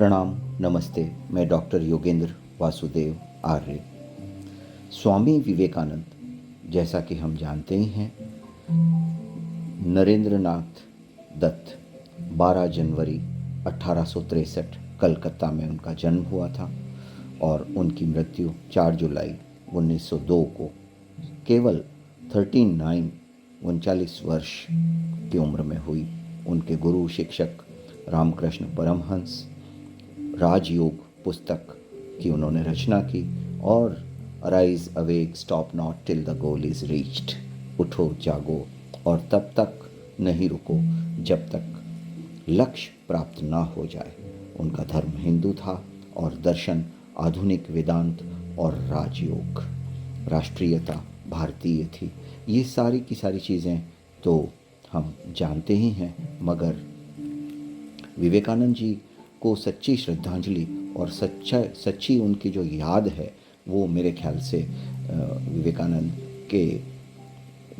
प्रणाम, नमस्ते। मैं डॉक्टर योगेंद्र वासुदेव आर्य। स्वामी विवेकानंद, जैसा कि हम जानते ही हैं, नरेंद्रनाथ दत्त, 12 जनवरी 1863 कलकत्ता में उनका जन्म हुआ था और उनकी मृत्यु 4 जुलाई 1902 को केवल 39 वर्ष की उम्र में हुई। उनके गुरु शिक्षक रामकृष्ण परमहंस राजयोग पुस्तक की उन्होंने रचना की और arise awake stop not till the goal is reached, उठो जागो और तब तक नहीं रुको जब तक लक्ष्य प्राप्त ना हो जाए। उनका धर्म हिंदू था और दर्शन आधुनिक वेदांत और राजयोग। राष्ट्रीयता भारतीय थी। ये सारी की सारी चीज़ें तो हम जानते ही हैं, मगर विवेकानंद जी को सच्ची श्रद्धांजलि और सच्ची उनकी जो याद है, वो मेरे ख्याल से विवेकानंद के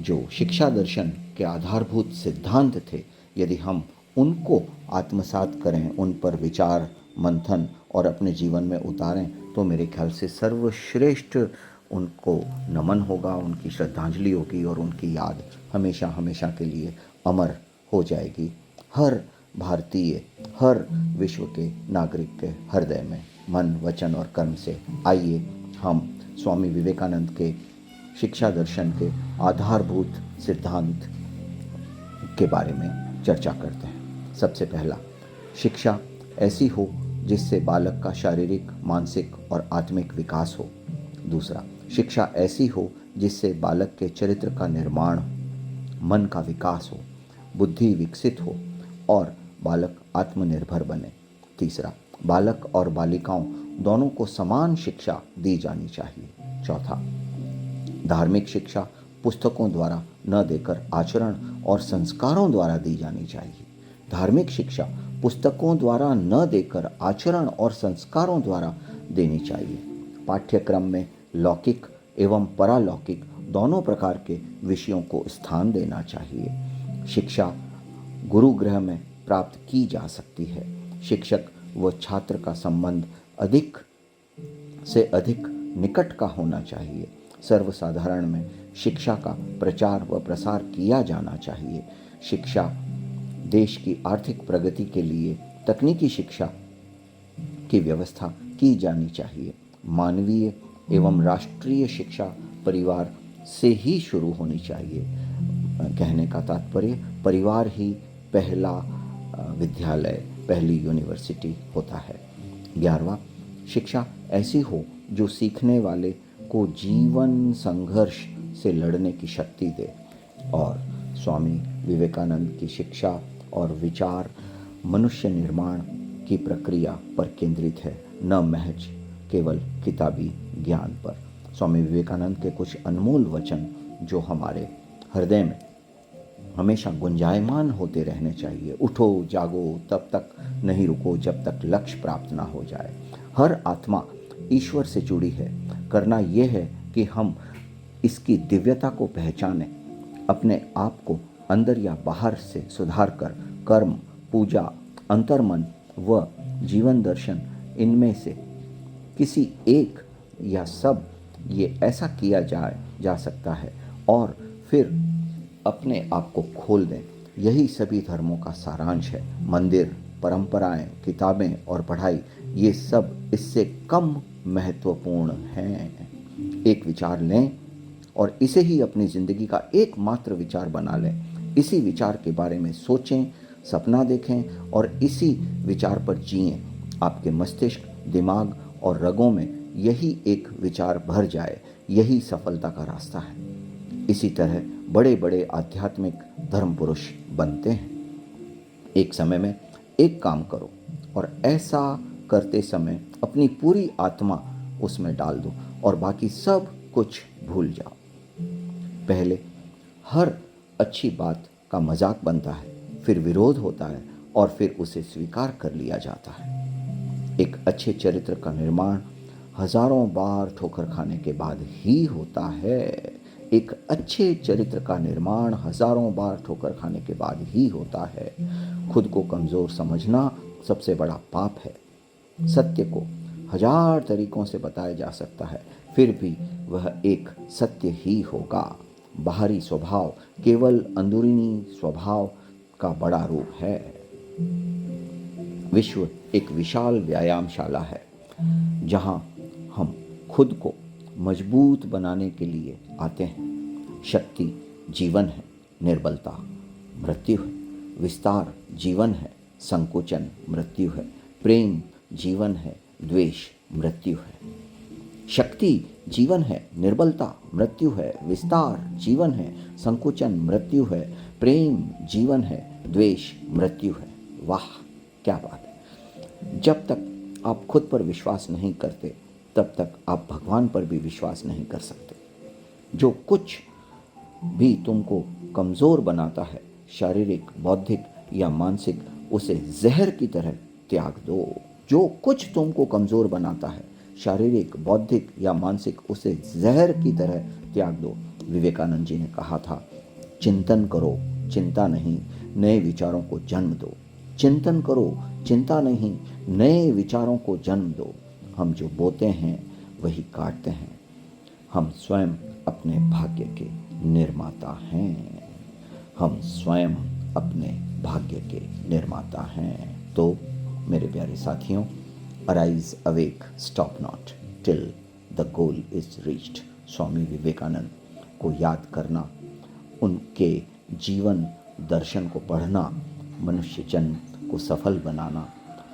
जो शिक्षा दर्शन के आधारभूत सिद्धांत थे, यदि हम उनको आत्मसात करें, उन पर विचार मंथन और अपने जीवन में उतारें, तो मेरे ख्याल से सर्वश्रेष्ठ उनको नमन होगा, उनकी श्रद्धांजलि होगी और उनकी याद हमेशा हमेशा के लिए अमर हो जाएगी हर भारतीय, हर विश्व के नागरिक के हृदय में, मन वचन और कर्म से। आइए हम स्वामी विवेकानंद के शिक्षा दर्शन के आधारभूत सिद्धांत के बारे में चर्चा करते हैं। सबसे पहला, शिक्षा ऐसी हो जिससे बालक का शारीरिक, मानसिक और आत्मिक विकास हो। दूसरा, शिक्षा ऐसी हो जिससे बालक के चरित्र का निर्माण, मन का विकास हो, बुद्धि विकसित हो और बालक आत्मनिर्भर बने। तीसरा, बालक और बालिकाओं दोनों को समान शिक्षा दी जानी चाहिए। चौथा, धार्मिक शिक्षा पुस्तकों द्वारा न देकर आचरण और संस्कारों द्वारा दी जानी चाहिए। धार्मिक शिक्षा पुस्तकों द्वारा न देकर आचरण और संस्कारों द्वारा देनी चाहिए। पाठ्यक्रम में लौकिक एवं परालौकिक दोनों प्रकार के विषयों को स्थान देना चाहिए। शिक्षा गुरुगृह में प्राप्त की जा सकती है। शिक्षक व छात्र का संबंध अधिक से अधिक निकट का होना चाहिए। सर्वसाधारण में शिक्षा का प्रचार व प्रसार किया जाना चाहिए। शिक्षा देश की आर्थिक प्रगति के लिए तकनीकी शिक्षा की व्यवस्था की जानी चाहिए। मानवीय एवं राष्ट्रीय शिक्षा परिवार से ही शुरू होनी चाहिए। कहने का तात्पर्य, परिवार ही पहला विद्यालय, पहली यूनिवर्सिटी होता है। 11वां, शिक्षा ऐसी हो जो सीखने वाले को जीवन संघर्ष से लड़ने की शक्ति दे। और स्वामी विवेकानंद की शिक्षा और विचार मनुष्य निर्माण की प्रक्रिया पर केंद्रित है, न महज केवल किताबी ज्ञान पर। स्वामी विवेकानंद के कुछ अनमोल वचन जो हमारे हृदय में हमेशा गुंजायमान होते रहने चाहिए। उठो जागो तब तक नहीं रुको जब तक लक्ष्य प्राप्त ना हो जाए। हर आत्मा ईश्वर से जुड़ी है। करना यह है कि हम इसकी दिव्यता को पहचानें, अपने आप को अंदर या बाहर से सुधार कर कर्म, पूजा, अंतर्मन व जीवन दर्शन, इनमें से किसी एक या सब ये ऐसा किया जा सकता है और फिर अपने आप को खोल दें। यही सभी धर्मों का सारांश है। मंदिर, परंपराएं, किताबें और पढ़ाई, ये सब इससे कम महत्वपूर्ण हैं। एक विचार लें और इसे ही अपनी जिंदगी का एकमात्र विचार बना लें। इसी विचार के बारे में सोचें, सपना देखें और इसी विचार पर जिएं। आपके मस्तिष्क, दिमाग और रगों में यही एक विचार भर जाए, यही सफलता का रास्ता है। इसी तरह बड़े बड़े आध्यात्मिक धर्म पुरुष बनते हैं। एक समय में एक काम करो और ऐसा करते समय अपनी पूरी आत्मा उसमें डाल दो और बाकी सब कुछ भूल जाओ। पहले हर अच्छी बात का मजाक बनता है, फिर विरोध होता है और फिर उसे स्वीकार कर लिया जाता है। एक अच्छे चरित्र का निर्माण हजारों बार ठोकर खाने के बाद ही होता है। एक अच्छे चरित्र का निर्माण हजारों बार ठोकर खाने के बाद ही होता है। खुद को कमज़ोर समझना सबसे बड़ा पाप है। सत्य को 1000 तरीकों से बताया जा सकता है, फिर भी वह एक सत्य ही होगा। बाहरी स्वभाव केवल अंदरूनी स्वभाव का बड़ा रूप है। विश्व एक विशाल व्यायामशाला है, जहां हम खुद को मजबूत बनाने के लिए आते हैं। शक्ति जीवन है, निर्बलता मृत्यु है। विस्तार जीवन है, संकोचन मृत्यु है। प्रेम जीवन है, द्वेष मृत्यु है। शक्ति जीवन है, निर्बलता मृत्यु है। विस्तार जीवन है, संकोचन मृत्यु है। प्रेम जीवन है, द्वेष मृत्यु है। वाह, क्या बात है! जब तक आप खुद पर विश्वास नहीं करते, तब तक आप भगवान पर भी विश्वास नहीं कर सकते। जो कुछ भी तुमको कमज़ोर बनाता है, शारीरिक, बौद्धिक या मानसिक, उसे जहर की तरह त्याग दो। जो कुछ तुमको कमज़ोर बनाता है, शारीरिक, बौद्धिक या मानसिक, उसे जहर की तरह त्याग दो। विवेकानंद जी ने कहा था, चिंतन करो, चिंता नहीं, नए विचारों को जन्म दो। चिंतन करो, चिंता नहीं, नए विचारों को जन्म दो। हम जो बोते हैं वही काटते हैं। हम स्वयं अपने भाग्य के निर्माता हैं। हम स्वयं अपने भाग्य के निर्माता हैं। तो मेरे प्यारे साथियों, arise, awake, stop not till the goal is reached. Swami Vivekananda को याद करना, उनके जीवन दर्शन को पढ़ना, मनुष्य जन्म को सफल बनाना,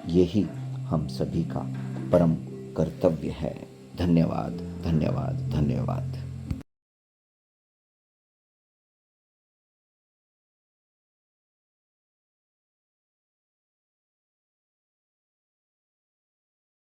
यही हम सभी का परम कर्तव्य है। धन्यवाद, धन्यवाद, धन्यवाद।